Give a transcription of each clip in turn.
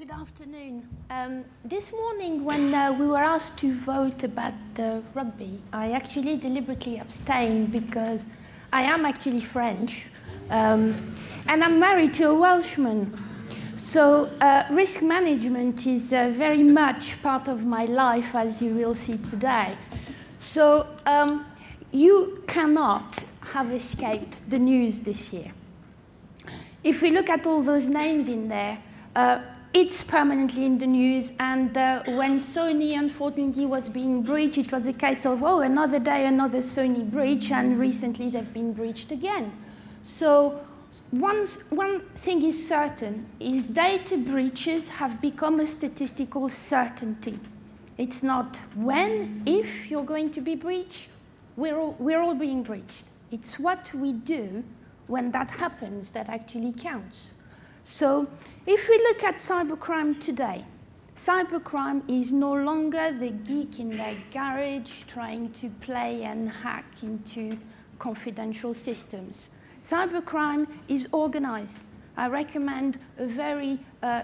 Good afternoon. This morning when we were asked to vote about rugby, I actually deliberately abstained because I am actually French and I'm married to a Welshman. So risk management is very much part of my life, as you will see today. So you cannot have escaped the news this year. If we look at all those names in there, it's permanently in the news, and when Sony unfortunately was being breached, it was a case of, oh, another day, another Sony breach, and recently they've been breached again. So one thing is certain, is data breaches have become a statistical certainty. It's not when, if you're going to be breached, we're all being breached. It's what we do when that happens that actually counts. So if we look at cybercrime today, cybercrime is no longer the geek in their garage trying to play and hack into confidential systems. Cybercrime is organized. I recommend a very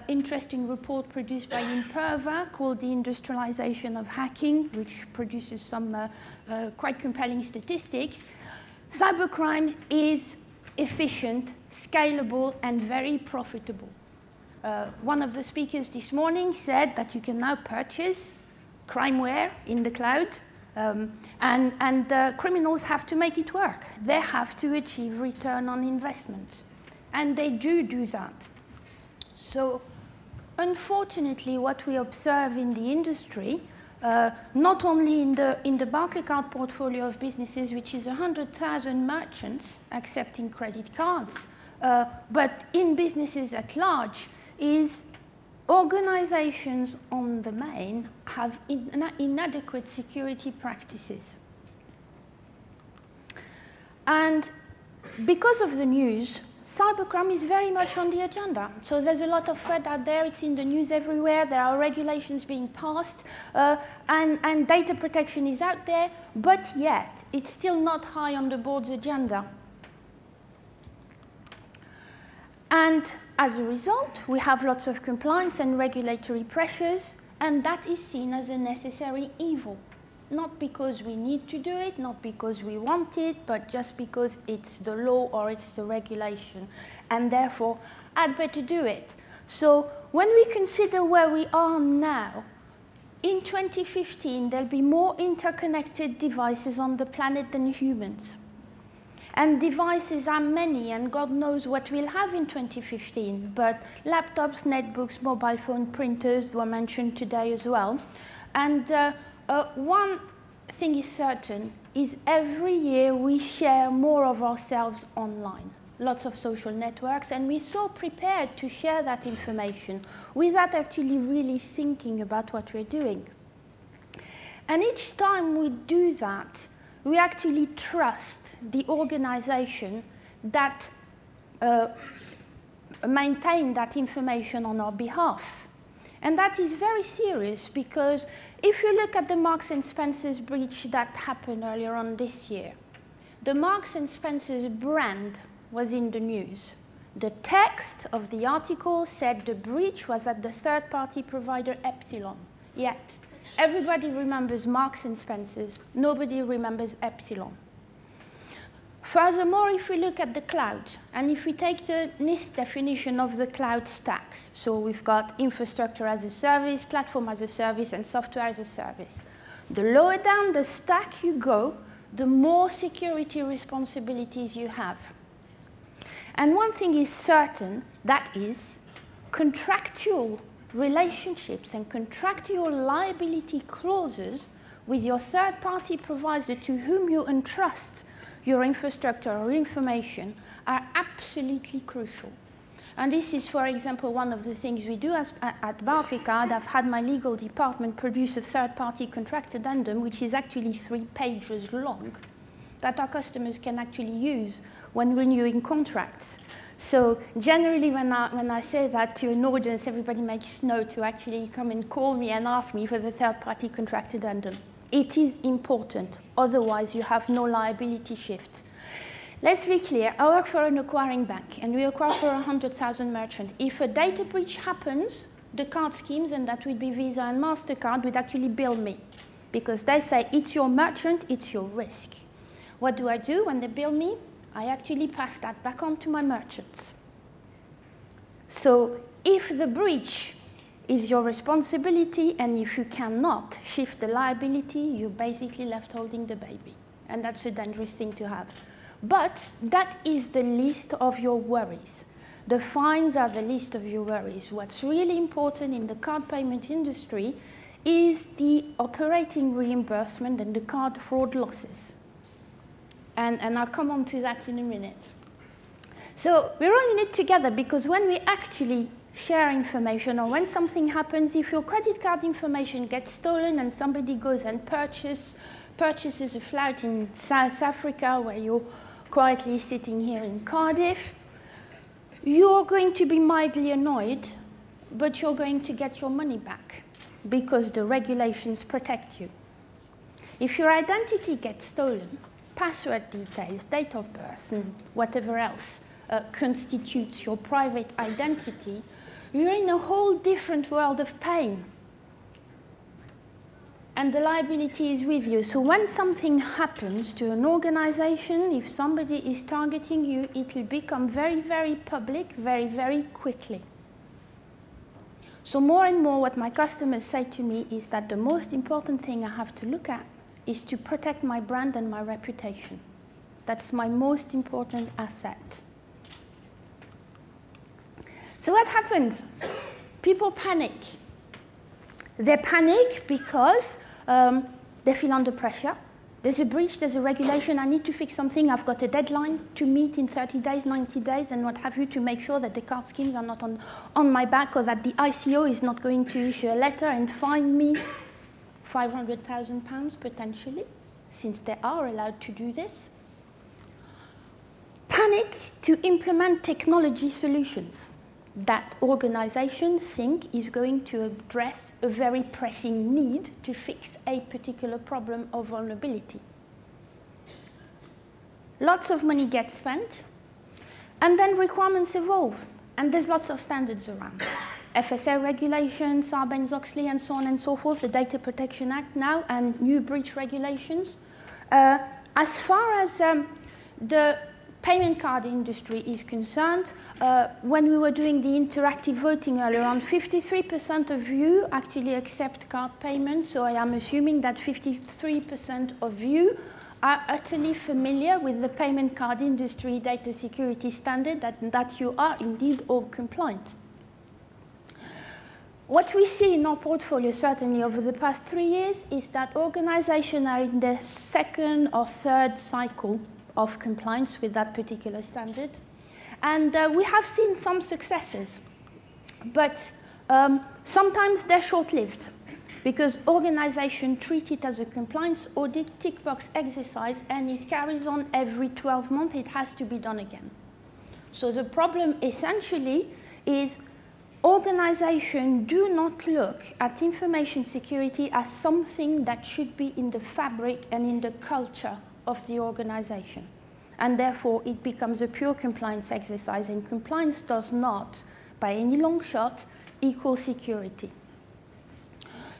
interesting report produced by Imperva called The Industrialization of Hacking, which produces some quite compelling statistics. Cybercrime is efficient, scalable, and very profitable. One of the speakers this morning said that you can now purchase crimeware in the cloud, and criminals have to make it work. They have to achieve return on investment, and they do that. So unfortunately, what we observe in the industry, not only in the Barclaycard portfolio of businesses, which is 100,000 merchants accepting credit cards, but in businesses at large, is organizations on the main have inadequate security practices. And because of the news, cybercrime is very much on the agenda. So there's a lot of FUD out there. It's in the news everywhere. There are regulations being passed, and data protection is out there, but yet it's still not high on the board's agenda. And as a result, we have lots of compliance and regulatory pressures, and that is seen as a necessary evil. Not because we need to do it, not because we want it, but just because it's the law or it's the regulation. And therefore, I'd better do it. So when we consider where we are now, in 2015, there'll be more interconnected devices on the planet than humans. And devices are many, and God knows what we'll have in 2015. But laptops, netbooks, mobile phone, printers were mentioned today as well. And one thing is certain, is every year we share more of ourselves online. Lots of social networks, and we're so prepared to share that information without actually really thinking about what we're doing. And each time we do that, we actually trust the organization that maintain that information on our behalf. And that is very serious, because if you look at the Marks & Spencer's breach that happened earlier on this year, the Marks & Spencer's brand was in the news. The text of the article said the breach was at the third-party provider Epsilon. Yet, everybody remembers Marks & Spencer's, nobody remembers Epsilon. Furthermore, if we look at the cloud, and if we take the NIST definition of the cloud stacks, so we've got infrastructure as a service, platform as a service, and software as a service. The lower down the stack you go, the more security responsibilities you have. And one thing is certain, that is contractual relationships and contractual liability clauses with your third-party provider to whom you entrust your infrastructure or information are absolutely crucial. And this is, for example, one of the things we do at Barclaycard. I've had my legal department produce a third-party contract addendum, which is actually 3 pages long, that our customers can actually use when renewing contracts. So generally, when I say that to an audience, everybody makes note to actually come and call me and ask me for the third-party contract addendum. It is important. Otherwise, you have no liability shift. Let's be clear. I work for an acquiring bank, and we acquire for 100,000 merchants. If a data breach happens, the card schemes, and that would be Visa and MasterCard, would actually bill me. Because they say, it's your merchant, it's your risk. What do I do when they bill me? I actually pass that back on to my merchants. So if the breach is your responsibility, and if you cannot shift the liability, you're basically left holding the baby. And that's a dangerous thing to have. But that is the least of your worries. The fines are the least of your worries. What's really important in the card payment industry is the operating reimbursement and the card fraud losses. And I'll come on to that in a minute. So we're all in it together, because when we actually share information, or when something happens, if your credit card information gets stolen and somebody goes and purchases a flat in South Africa where you're quietly sitting here in Cardiff, you're going to be mildly annoyed, but you're going to get your money back because the regulations protect you. If your identity gets stolen, password details, date of birth, and whatever else constitutes your private identity, you're in a whole different world of pain. And the liability is with you. So when something happens to an organization, if somebody is targeting you, it will become very, very public, very, very quickly. So more and more what my customers say to me is that the most important thing I have to look at is to protect my brand and my reputation. That's my most important asset. So what happens? People panic. They panic because they feel under pressure. There's a breach, there's a regulation, I need to fix something, I've got a deadline to meet in 30 days, 90 days, and what have you, to make sure that the card schemes are not on my back, or that the ICO is not going to issue a letter and fine me £500,000 potentially, since they are allowed to do this. Panic to implement technology solutions that organizations think is going to address a very pressing need to fix a particular problem or vulnerability. Lots of money gets spent, and then requirements evolve, and there's lots of standards around. FSA regulations, Sarbanes-Oxley, and so on and so forth, the Data Protection Act now, and new breach regulations. As far as the payment card industry is concerned, when we were doing the interactive voting earlier on, 53% of you actually accept card payments, so I am assuming that 53% of you are utterly familiar with the payment card industry data security standard, that you are indeed all compliant. What we see in our portfolio, certainly over the past 3 years, is that organizations are in the second or third cycle of compliance with that particular standard. And we have seen some successes, but sometimes they're short-lived, because organizations treat it as a compliance audit tick box exercise, and it carries on every 12 months. It has to be done again. So the problem essentially is organizations do not look at information security as something that should be in the fabric and in the culture of the organization. And therefore, it becomes a pure compliance exercise, and compliance does not, by any long shot, equal security.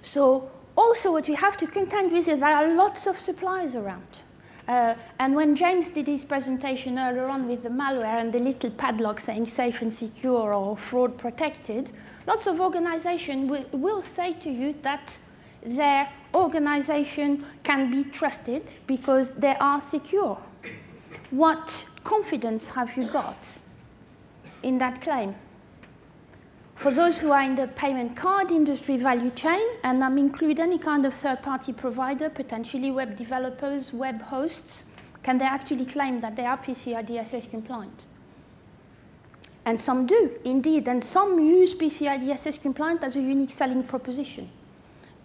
So also what we have to contend with is there are lots of suppliers around. And when James did his presentation earlier on with the malware and the little padlock saying safe and secure or fraud protected, lots of organizations will say to you that their organization can be trusted because they are secure. What confidence have you got in that claim? For those who are in the payment card industry value chain, and I'm include any kind of third-party provider, potentially web developers, web hosts, can they actually claim that they are PCI DSS compliant? And some do, indeed, and some use PCI DSS compliant as a unique selling proposition.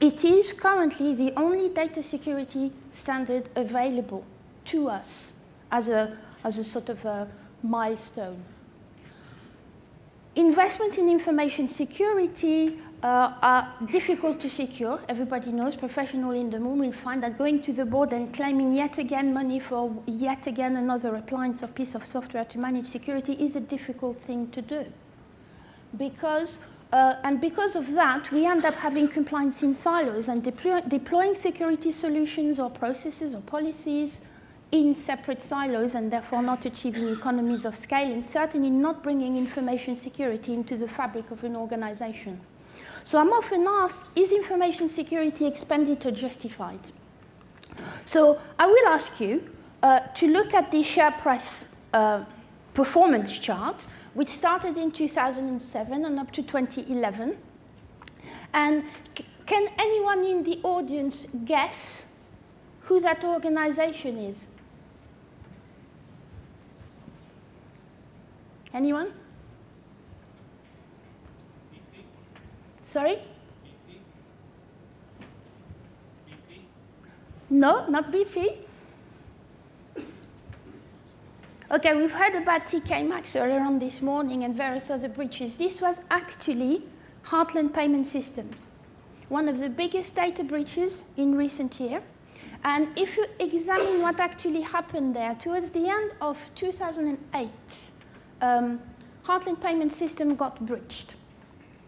It is currently the only data security standard available to us as a sort of a milestone. Investment in information security are difficult to secure. Everybody knows, professionals in the room will find that going to the board and claiming yet again money for yet again another appliance or piece of software to manage security is a difficult thing to do. Because And because of that, we end up having compliance in silos and deploying security solutions or processes or policies in separate silos, and therefore not achieving economies of scale, and certainly not bringing information security into the fabric of an organization. So I'm often asked, is information security expenditure justified? So I will ask you to look at the share price performance chart, which started in 2007 and up to 2011. And can anyone in the audience guess who that organization is? Anyone? BP? Sorry? BP? BP? No, not BP. Okay, we've heard about TK Maxx earlier on this morning and various other breaches. This was actually Heartland Payment Systems, one of the biggest data breaches in recent years. And if you examine what actually happened there, towards the end of 2008, Heartland Payment System got breached.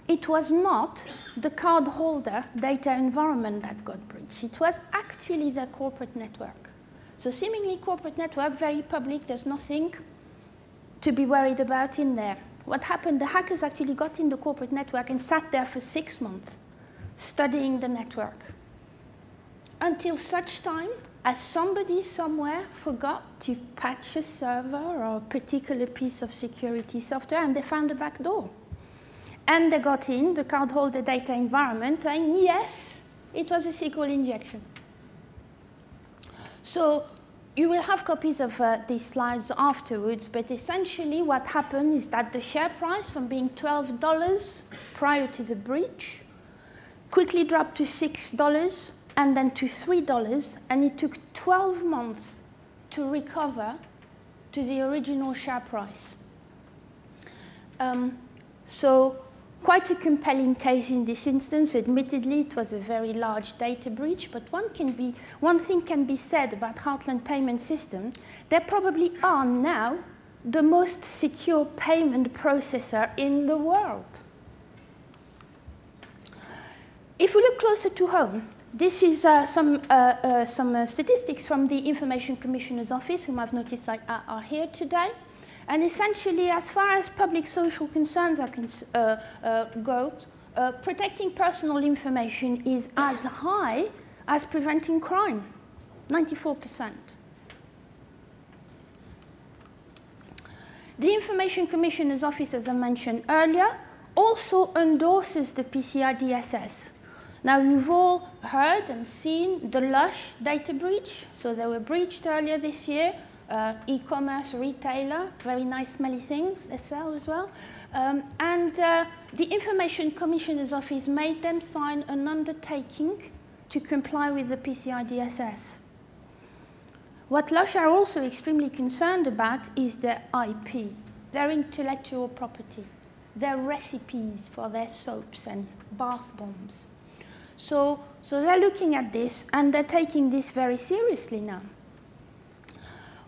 It was not the cardholder data environment that got breached. It was actually their corporate network. So seemingly corporate network, very public, there's nothing to be worried about in there. What happened, the hackers actually got in the corporate network and sat there for 6 months studying the network until such time as somebody somewhere forgot to patch a server or a particular piece of security software, and they found a back door. And they got in the cardholder data environment, and yes, it was a SQL injection. So you will have copies of these slides afterwards, but essentially what happened is that the share price, from being $12 prior to the breach, quickly dropped to $6 and then to $3, and it took 12 months to recover to the original share price. So quite a compelling case in this instance. Admittedly, it was a very large data breach, but one thing can be said about Heartland Payment System. They probably are now the most secure payment processor in the world. If we look closer to home, this is some statistics from the Information Commissioner's Office, whom I've noticed are here today. And essentially, as far as public social concerns go, protecting personal information is as high as preventing crime, 94%. The Information Commissioner's Office, as I mentioned earlier, also endorses the PCI DSS. Now, you've all heard and seen the Lush data breach. So they were breached earlier this year. E-commerce retailer, very nice smelly things they sell as well. The Information Commissioner's Office made them sign an undertaking to comply with the PCI DSS. What Lush are also extremely concerned about is their IP, their intellectual property, their recipes for their soaps and bath bombs. So they're looking at this, and they're taking this very seriously now.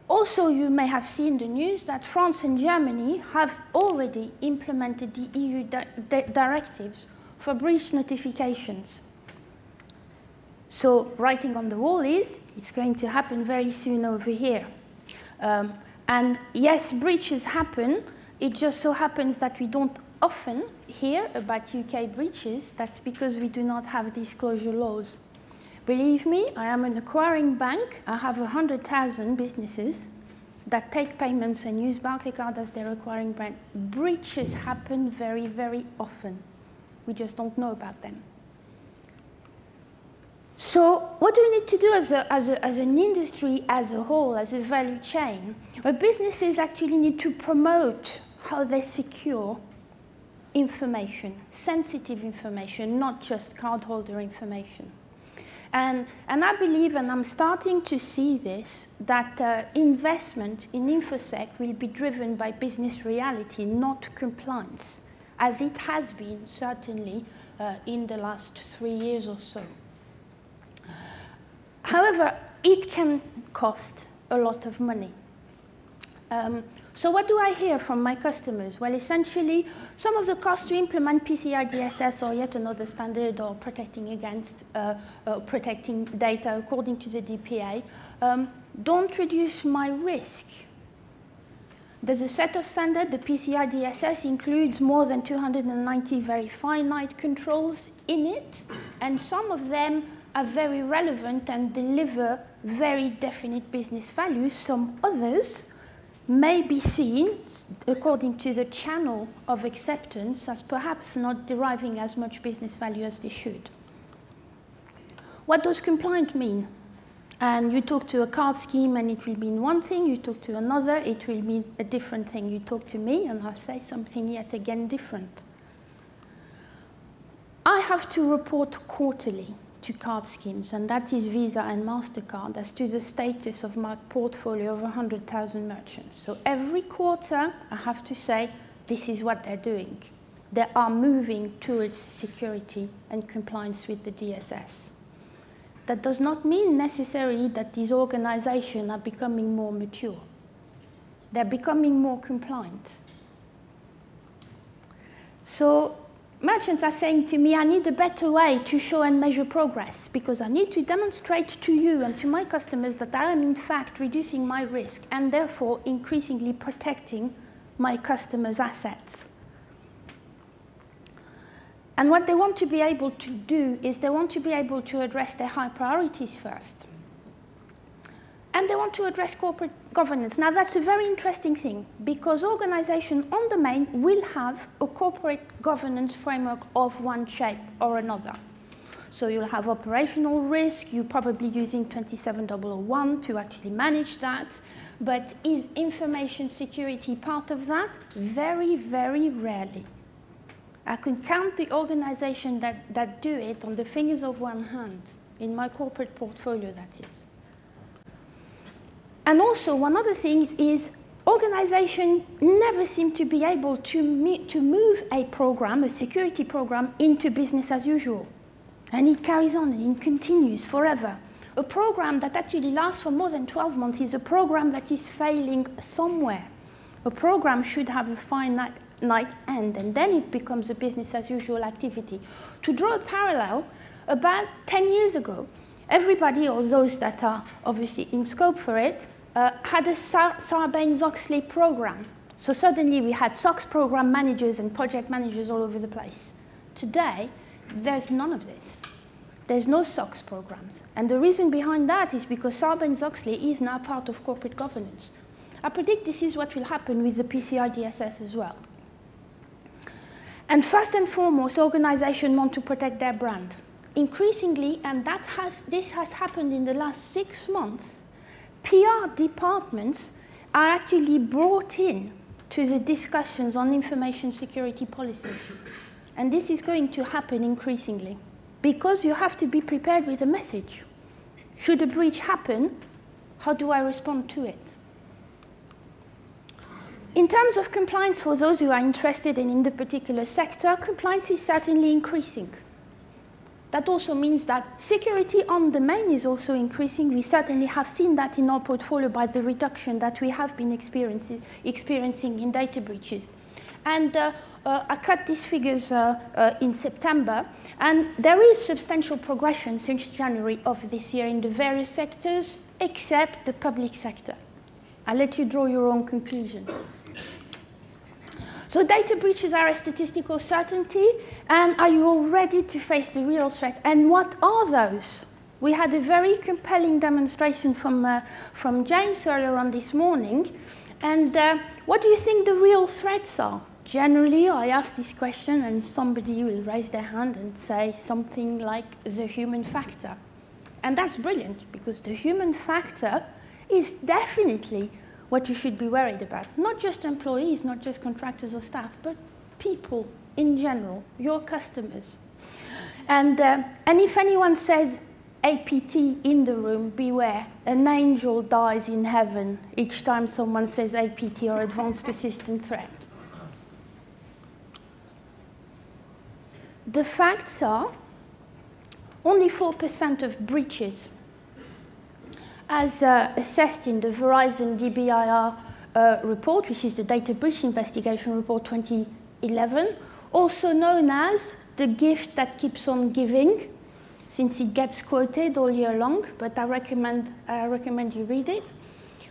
Also, you may have seen the news that France and Germany have already implemented the EU directives for breach notifications. So writing on the wall is, it's going to happen very soon over here. And yes, breaches happen. It just so happens that we don't often hear about UK breaches. That's because we do not have disclosure laws. Believe me, I am an acquiring bank. I have 100,000 businesses that take payments and use Barclaycard as their acquiring bank. Breaches happen very, very often. We just don't know about them. So what do we need to do as an industry as a whole, as a value chain? Well, businesses actually need to promote how they secure information, sensitive information, not just cardholder information. And I believe, and I'm starting to see this, that investment in InfoSec will be driven by business reality, not compliance, as it has been certainly in the last 3 years or so. However, it can cost a lot of money. So what do I hear from my customers? Well, essentially, some of the costs to implement PCI DSS or yet another standard or protecting against protecting data according to the DPA don't reduce my risk. There's a set of standards. The PCI DSS includes more than 290 very finite controls in it, and some of them are very relevant and deliver very definite business values. Some others may be seen, according to the channel of acceptance, as perhaps not deriving as much business value as they should. What does compliant mean? And you talk to a card scheme and it will mean one thing, you talk to another, it will mean a different thing. You talk to me and I'll say something yet again different. I have to report quarterly to card schemes, and that is Visa and MasterCard, as to the status of my portfolio of 100,000 merchants. So every quarter I have to say, this is what they're doing. They are moving towards security and compliance with the DSS. That does not mean necessarily that these organizations are becoming more mature. They're becoming more compliant. So merchants are saying to me, I need a better way to show and measure progress, because I need to demonstrate to you and to my customers that I am in fact reducing my risk and therefore increasingly protecting my customers' assets. And what they want to be able to do is they want to be able to address their high priorities first. And they want to address corporate governance. Now, that's a very interesting thing, because organizations on the main will have a corporate governance framework of one shape or another. So you'll have operational risk. You're probably using 27001 to actually manage that. But is information security part of that? Very, very rarely. I can count the organizations that do it on the fingers of one hand, in my corporate portfolio, that is. And also, one other thing is organizations never seem to be able to move a program, a security program, into business as usual. And it carries on and it continues forever. A program that actually lasts for more than 12 months is a program that is failing somewhere. A program should have a finite end, and then it becomes a business as usual activity. To draw a parallel, about 10 years ago, everybody, or those that are obviously in scope for it, had a Sarbanes-Oxley program. So suddenly we had SOX program managers and project managers all over the place. Today, there's none of this. There's no SOX programs. And the reason behind that is because Sarbanes-Oxley is now part of corporate governance. I predict this is what will happen with the PCI DSS as well. And first and foremost, organizations want to protect their brand. Increasingly, and this has happened in the last 6 months, PR departments are actually brought in to the discussions on information security policy. And this is going to happen increasingly, because you have to be prepared with a message. Should a breach happen, how do I respond to it? In terms of compliance, for those who are interested in the particular sector, compliance is certainly increasing. That also means that security on the main is also increasing. We certainly have seen that in our portfolio by the reduction that we have been experiencing in data breaches. And I cut these figures in September, and there is substantial progression since January of this year in the various sectors, except the public sector. I'll let you draw your own conclusion. So data breaches are a statistical certainty, and are you all ready to face the real threat? And what are those? We had a very compelling demonstration from James earlier on this morning. And what do you think the real threats are? Generally, I ask this question, and somebody will raise their hand and say something like the human factor. And that's brilliant, because the human factor is definitely what you should be worried about. Not just employees, not just contractors or staff, but people in general, your customers. And if anyone says APT in the room, beware. An angel dies in heaven each time someone says APT or advanced persistent threat. The facts are only 4% of breaches, as assessed in the Verizon DBIR report, which is the Data Breach Investigation Report 2011, also known as the gift that keeps on giving, since it gets quoted all year long, but I recommend you read it.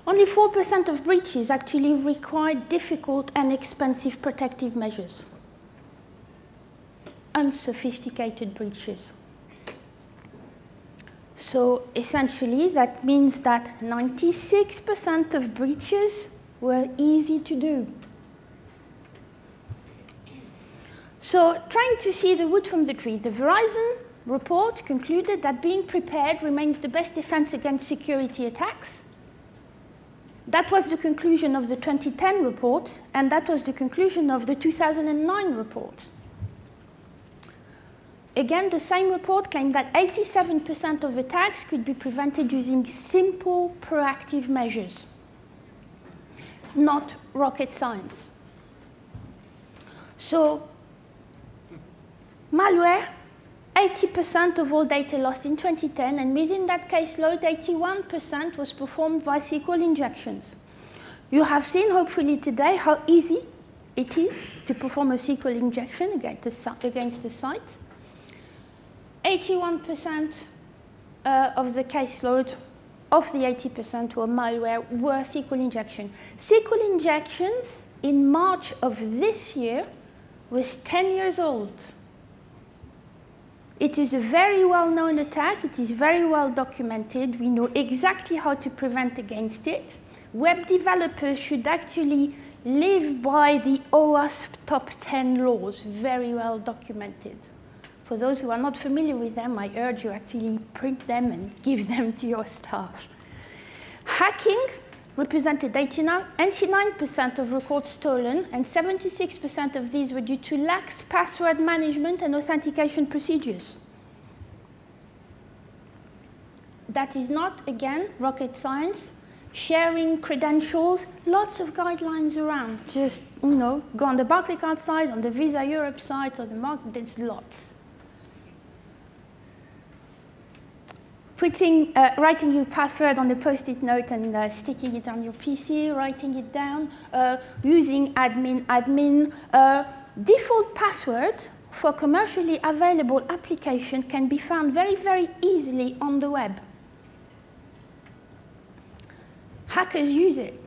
Only 4% of breaches actually require difficult and expensive protective measures. Unsophisticated breaches. So essentially, that means that 96% of breaches were easy to do. So trying to see the wood from the tree, the Verizon report concluded that being prepared remains the best defense against security attacks. That was the conclusion of the 2010 report, and that was the conclusion of the 2009 report. Again, the same report claimed that 87% of attacks could be prevented using simple, proactive measures, not rocket science. So, malware, 80% of all data lost in 2010, and within that caseload, 81% was performed via SQL injections. You have seen, hopefully today, how easy it is to perform a SQL injection against the site. 81% of the caseload of the 80% were malware were SQL injection. SQL injections in March of this year was 10 years old. It is a very well-known attack. It is very well documented. We know exactly how to prevent against it. Web developers should actually live by the OWASP top 10 laws, very well documented. For those who are not familiar with them, I urge you actually print them and give them to your staff. Hacking represented 89% of records stolen, and 76% of these were due to lax password management and authentication procedures. That is not, again, rocket science. Sharing credentials, lots of guidelines around. Just, go on the Barclaycard side, on the Visa Europe side, or the market, there's lots. Writing your password on a post-it note and sticking it on your PC, writing it down, using admin. Default password for commercially available application can be found very, very easily on the web. Hackers use it.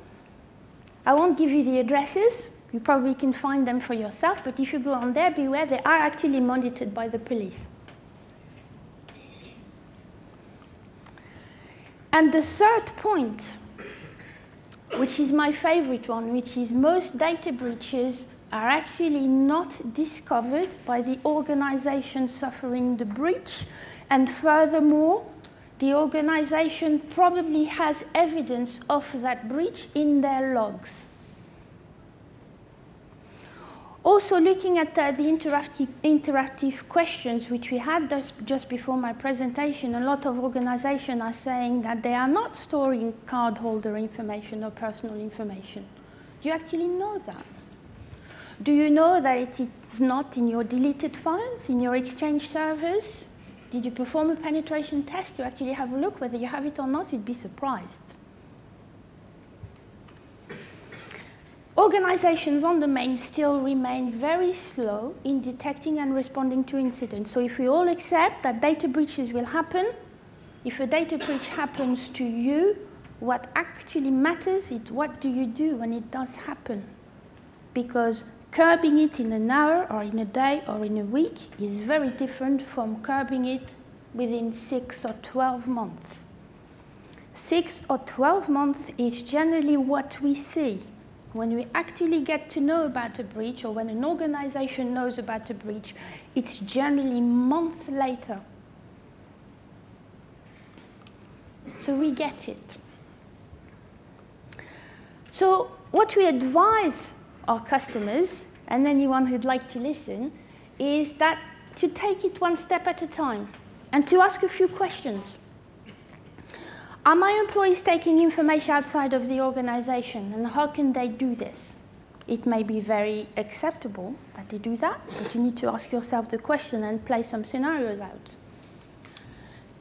I won't give you the addresses. You probably can find them for yourself, but if you go on there, beware, they are actually monitored by the police. And the third point, which is my favorite one, which is most data breaches are actually not discovered by the organization suffering the breach, and furthermore, the organization probably has evidence of that breach in their logs. Also, looking at the interactive questions which we had just before my presentation, a lot of organizations are saying that they are not storing cardholder information or personal information. Do you actually know that? Do you know that it is not in your deleted files, in your Exchange servers? Did you perform a penetration test to actually have a look whether you have it or not? You'd be surprised. Organizations on the main still remain very slow in detecting and responding to incidents. So if we all accept that data breaches will happen, if a data breach happens to you, what actually matters is what do you do when it does happen? Because curbing it in an hour or in a day or in a week is very different from curbing it within 6 or 12 months. 6 or 12 months is generally what we see. When we actually get to know about a breach, or when an organization knows about a breach, it's generally months later. So we get it. So what we advise our customers, and anyone who'd like to listen, is that to take it one step at a time and to ask a few questions. Are my employees taking information outside of the organization, and how can they do this? It may be very acceptable that they do that, but you need to ask yourself the question and play some scenarios out.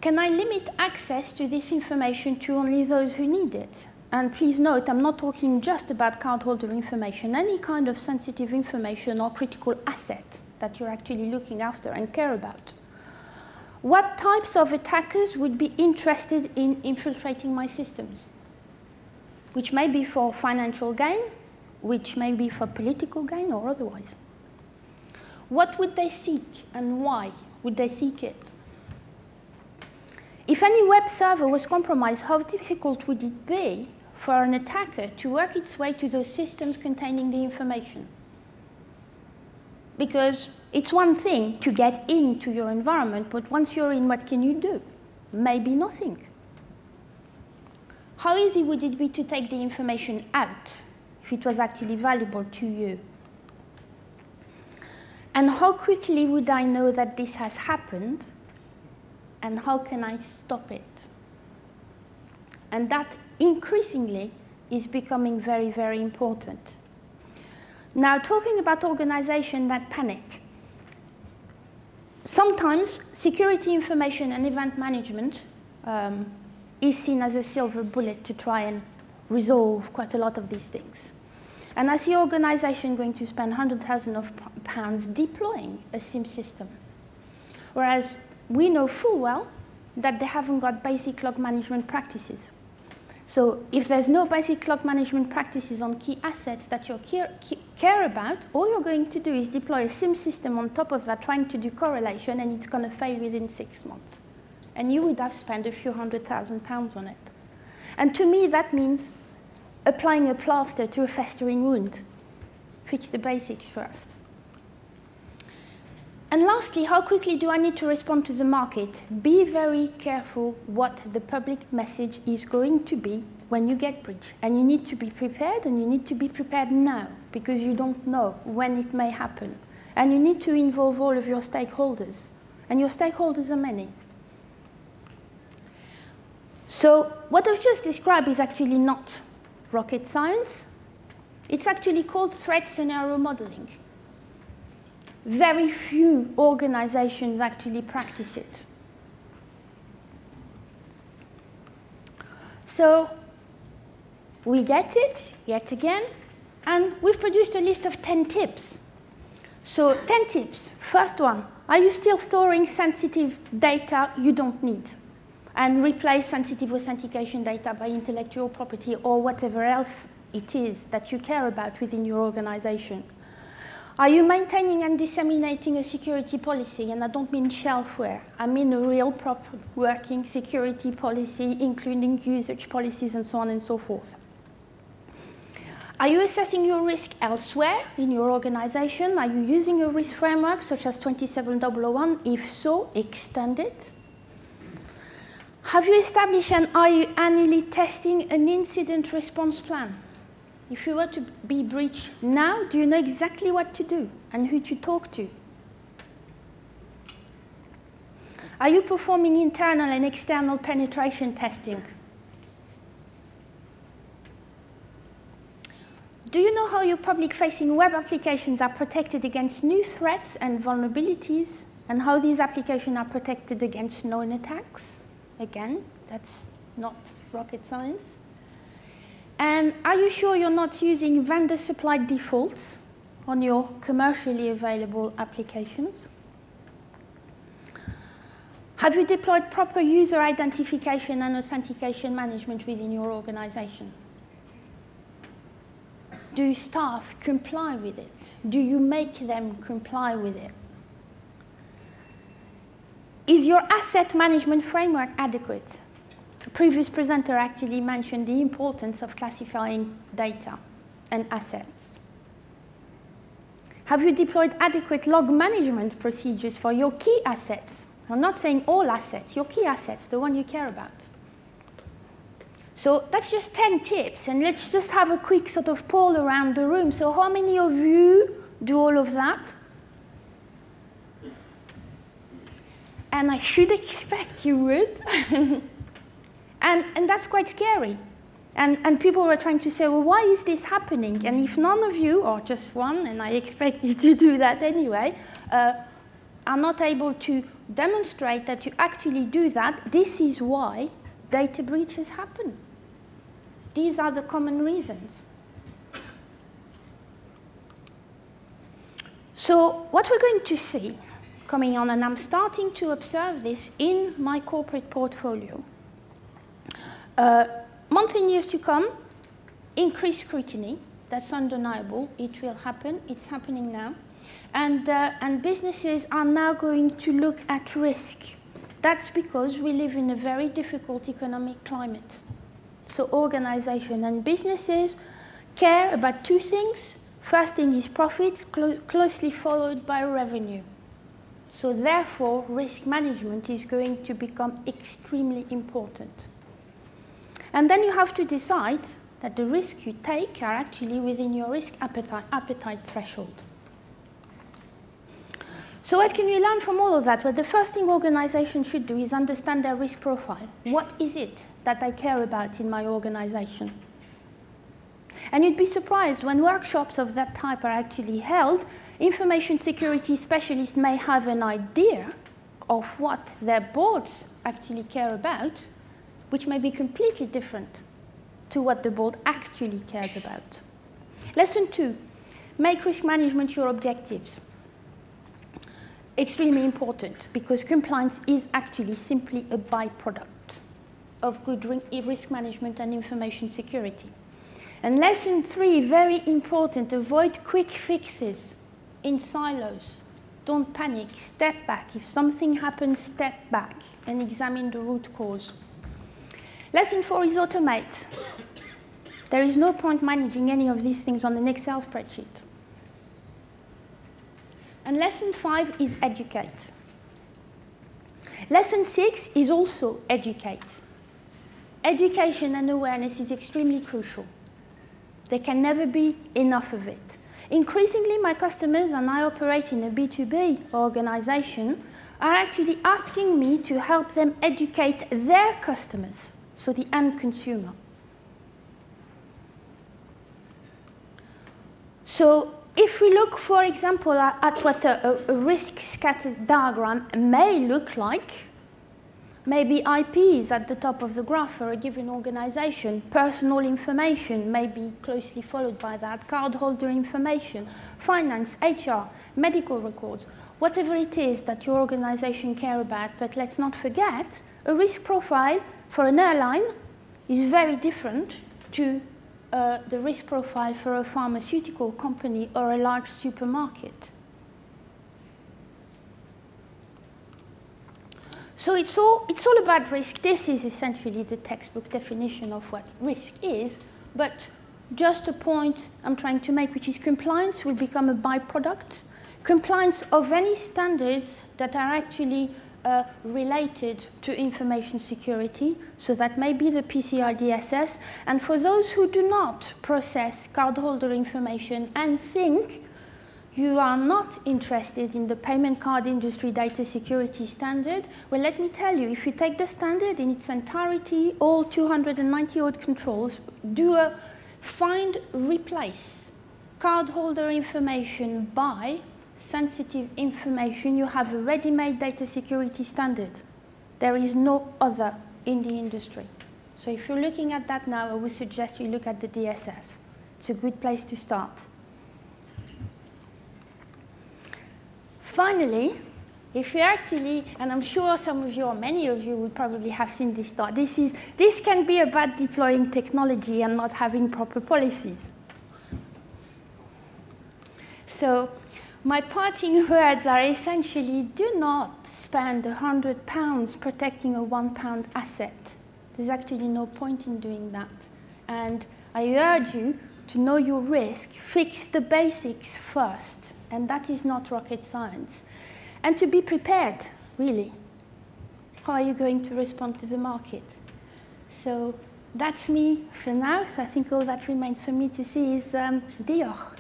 Can I limit access to this information to only those who need it? and please note, I'm not talking just about cardholder information, any kind of sensitive information or critical asset that you're actually looking after and care about. What types of attackers would be interested in infiltrating my systems? Which may be for financial gain, which may be for political gain or otherwise. What would they seek and why would they seek it? If any web server was compromised, how difficult would it be for an attacker to work its way to those systems containing the information? Because it's one thing to get into your environment, but once you're in, what can you do? Maybe nothing. How easy would it be to take the information out if it was actually valuable to you? And how quickly would I know that this has happened? And how can I stop it? And that increasingly is becoming very, very important. Now, talking about organizations that panic, sometimes security information and event management is seen as a silver bullet to try and resolve quite a lot of these things. And I see organizations going to spend hundreds of pounds deploying a SIM system, whereas we know full well that they haven't got basic log management practices. So if there's no basic log management practices on key assets that you care about, all you're going to do is deploy a SIM system on top of that, trying to do correlation, and it's going to fail within 6 months. And you would have spent a few £100,000 on it. And to me, that means applying a plaster to a festering wound. Fix the basics first. And lastly, how quickly do I need to respond to the market? Be very careful what the public message is going to be when you get breached. And you need to be prepared, and you need to be prepared now, because you don't know when it may happen. And you need to involve all of your stakeholders. And your stakeholders are many. So what I've just described is actually not rocket science. It's actually called threat scenario modeling. Very few organizations actually practice it. So we get it, yet again, and we've produced a list of 10 tips. So 10 tips. First one, are you still storing sensitive data you don't need? And replace sensitive authentication data by intellectual property or whatever else it is that you care about within your organization. Are you maintaining and disseminating a security policy? And I don't mean shelfware. I mean a real proper working security policy, including usage policies and so on and so forth. Are you assessing your risk elsewhere in your organization? Are you using a risk framework such as 27001? If so, extend it. Have you established and are you annually testing an incident response plan? If you were to be breached now, do you know exactly what to do and who to talk to? Are you performing internal and external penetration testing? Do you know how your public-facing web applications are protected against new threats and vulnerabilities, and how these applications are protected against known attacks? Again, that's not rocket science. And are you sure you're not using vendor-supplied defaults on your commercially available applications? Have you deployed proper user identification and authentication management within your organization? Do staff comply with it? Do you make them comply with it? Is your asset management framework adequate? A previous presenter actually mentioned the importance of classifying data and assets. Have you deployed adequate log management procedures for your key assets? I'm not saying all assets, your key assets, the one you care about. So that's just 10 tips, and let's just have a quick sort of poll around the room. So how many of you do all of that? And I should expect you would. And that's quite scary. And people were trying to say, well, why is this happening? And if none of you, or just one, and I expect you to do that anyway, are not able to demonstrate that you actually do that, this is why data breaches happen. These are the common reasons. So what we're going to see coming on, and I'm starting to observe this in my corporate portfolio, months and years to come, increased scrutiny. That's undeniable. It will happen. It's happening now. And businesses are now going to look at risk. That's because we live in a very difficult economic climate. So organizations and businesses care about two things. First thing is profit, closely followed by revenue. So therefore, risk management is going to become extremely important. And then you have to decide that the risks you take are actually within your risk appetite threshold. So what can we learn from all of that? Well, the first thing organizations should do is understand their risk profile. What is it that I care about in my organization? And you'd be surprised when workshops of that type are actually held, information security specialists may have an idea of what their boards actually care about, which may be completely different to what the board actually cares about. Lesson 2, make risk management your objectives. Extremely important, because compliance is actually simply a byproduct of good risk management and information security. And lesson 3, very important, avoid quick fixes in silos. Don't panic, step back. If something happens, step back and examine the root cause. Lesson 4 is automate. There is no point managing any of these things on an Excel spreadsheet. And lesson 5 is educate. Lesson 6 is also educate. Education and awareness is extremely crucial. There can never be enough of it. Increasingly, my customers, and I operate in a B2B organization, are actually asking me to help them educate their customers, so the end consumer. So if we look, for example, at what a risk scatter diagram may look like, maybe IP is at the top of the graph for a given organization. Personal information may be closely followed by that. Cardholder information, finance, HR, medical records, whatever it is that your organization care about. But let's not forget, a risk profile for an airline is very different to the risk profile for a pharmaceutical company or a large supermarket. So it's all about risk. This is essentially the textbook definition of what risk is, but just a point I'm trying to make, which is compliance will become a byproduct. Compliance of any standards that are actually related to information security, so that may be the PCI DSS, and for those who do not process cardholder information and think you are not interested in the payment card industry data security standard, well, let me tell you, if you take the standard in its entirety, all 290 odd controls, do a find, replace cardholder information by sensitive information, you have a ready-made data security standard. There is no other in the industry. So if you're looking at that now, I would suggest you look at the DSS. It's a good place to start. Finally, if you actually, and I'm sure some of you or many of you would probably have seen this thought, this can be about deploying technology and not having proper policies. So my parting words are essentially, do not spend £100 protecting a £1 asset. There's actually no point in doing that. And I urge you to know your risk, fix the basics first, and that is not rocket science. And to be prepared, really. How are you going to respond to the market? So that's me for now. So I think all that remains for me to see is Diolch.